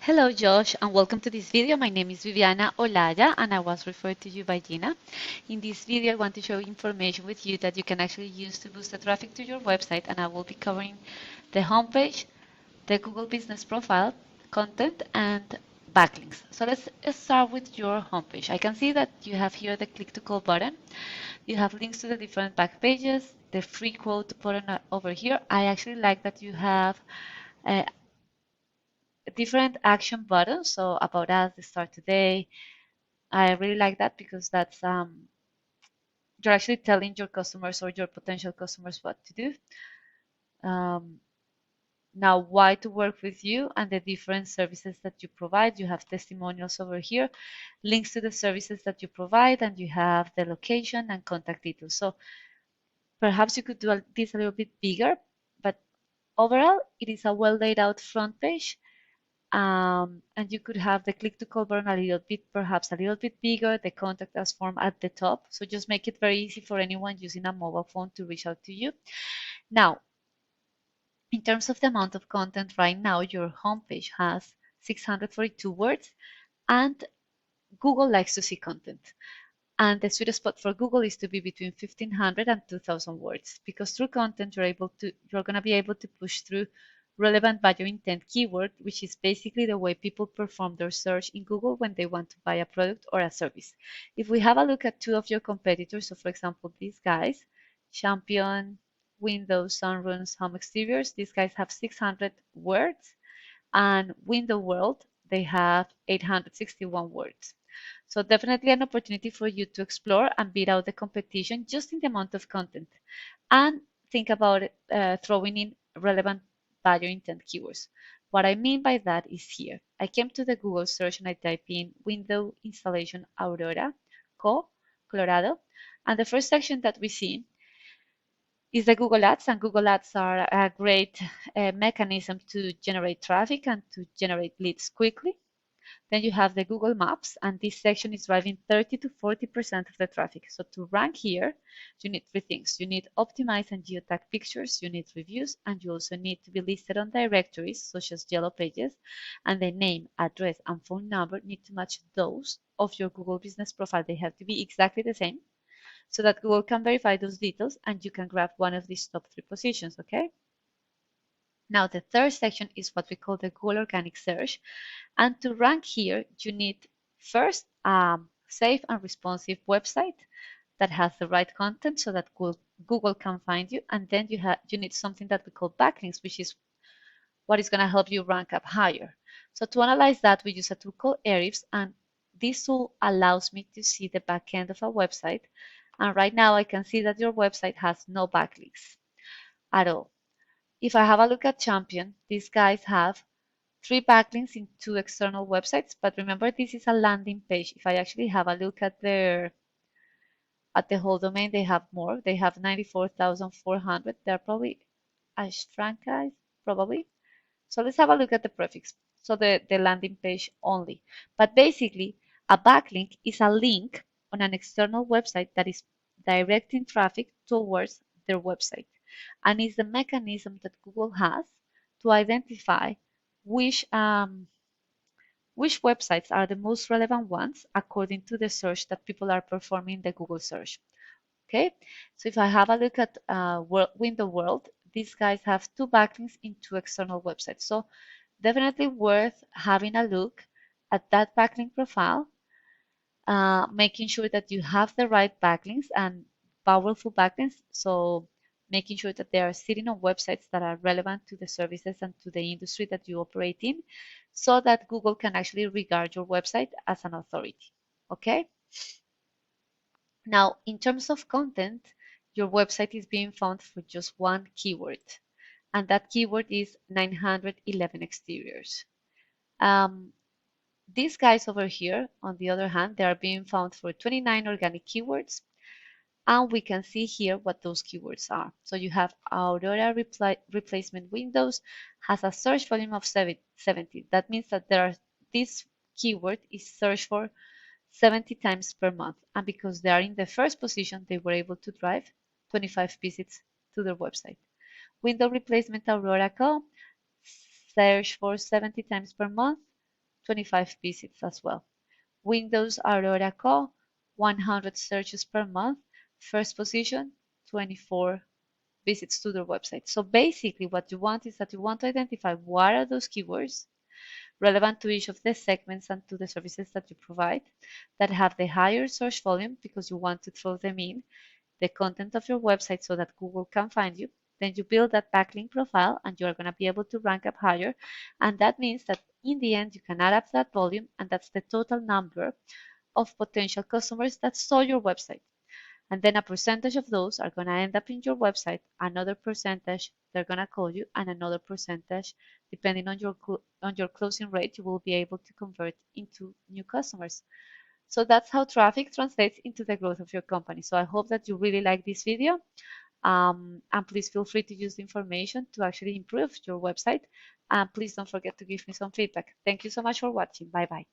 Hello Josh and welcome to this video. My name is Viviana Olaya and I was referred to you by Gina. In this video I want to show information with you that you can actually use to boost the traffic to your website, and I will be covering the homepage, the Google Business Profile, content and backlinks. So let's start with your homepage. I can see that you have here the click to call button. You have links to the different back pages, the free quote button over here. I actually like that you have uh, different action buttons. So about us, the start today. I really like that because that's you're actually telling your customers or your potential customers what to do. Um, Now, why to work with you and the different services that you provide. You have testimonials over here, links to the services that you provide, and you have the location and contact details. So perhaps you could do this a little bit bigger, but overall, it is a well laid out front page. And you could have the click to call button a little bit, perhaps a little bit bigger, the contact us form at the top. So just make it very easy for anyone using a mobile phone to reach out to you. Now, in terms of the amount of content right now, your homepage has 642 words, and Google likes to see content. And the sweet spot for Google is to be between 1,500 and 2,000 words, because through content you're going to be able to push through relevant buyer intent keyword, which is basically the way people perform their search in Google when they want to buy a product or a service. If we have a look at two of your competitors, so for example, these guys, Champion, Windows, Sunrooms, Home Exteriors, these guys have 600 words, and Window World, they have 861 words. So definitely an opportunity for you to explore and beat out the competition just in the amount of content. And think about throwing in relevant buyer intent keywords. What I mean by that is here. I came to the Google search and I type in window installation Aurora, Colorado. And the first section that we see is the Google Ads, and Google Ads are a great mechanism to generate traffic and to generate leads quickly. Then you have the Google Maps, and this section is driving 30 to 40% of the traffic. So to rank here, you need three things. You need optimized and geotag pictures, you need reviews, and you also need to be listed on directories such as Yellow Pages, and the name, address, and phone number need to match those of your Google Business Profile. They have to be exactly the same so that Google can verify those details and you can grab one of these top three positions, okay? Now, the third section is what we call the Google Organic Search. And to rank here, you need first a safe and responsive website that has the right content so that Google can find you. And then you need something that we call backlinks, which is what is going to help you rank up higher. So to analyze that, we use a tool called Ahrefs, and this tool allows me to see the back end of a website. And right now I can see that your website has no backlinks at all. If I have a look at Champion, these guys have 3 backlinks in 2 external websites, but remember this is a landing page. If I actually have a look at the whole domain, they have more. They have 94,400. They're probably a franchise, probably. So let's have a look at the prefix. So the landing page only. But basically, a backlink is a link on an external website that is directing traffic towards their website, and is the mechanism that Google has to identify which which websites are the most relevant ones according to the search that people are performing in the Google search. Okay, so if I have a look at Window World, these guys have 2 backlinks in 2 external websites. So definitely worth having a look at that backlink profile, making sure that you have the right backlinks and powerful backlinks. So making sure that they are sitting on websites that are relevant to the services and to the industry that you operate in, so that Google can actually regard your website as an authority. Okay. Now, in terms of content, your website is being found for just one keyword, and that keyword is 911 exteriors. These guys over here, on the other hand, they are being found for 29 organic keywords, and we can see here what those keywords are. So you have Aurora replacement windows has a search volume of 70. That means that this keyword is searched for 70 times per month, and because they are in the first position, they were able to drive 25 visits to their website. Window replacement Aurora search for 70 times per month, 25 visits as well. Windows Aurora Co, 100 searches per month. First position, 24 visits to their website. So basically what you want is that you want to identify what are those keywords relevant to each of the segments and to the services that you provide that have the higher search volume because you want to throw them in the content of your website so that Google can find you. Then you build that backlink profile and you're going to be able to rank up higher. And that means that in the end, you can add up that volume, and that's the total number of potential customers that saw your website. And then a percentage of those are going to end up in your website, another percentage they're going to call you, and another percentage, depending on your closing rate, you will be able to convert into new customers. So that's how traffic translates into the growth of your company. So I hope that you really like this video. And please feel free to use the information to actually improve your website. And please don't forget to give me some feedback. Thank you so much for watching. Bye bye.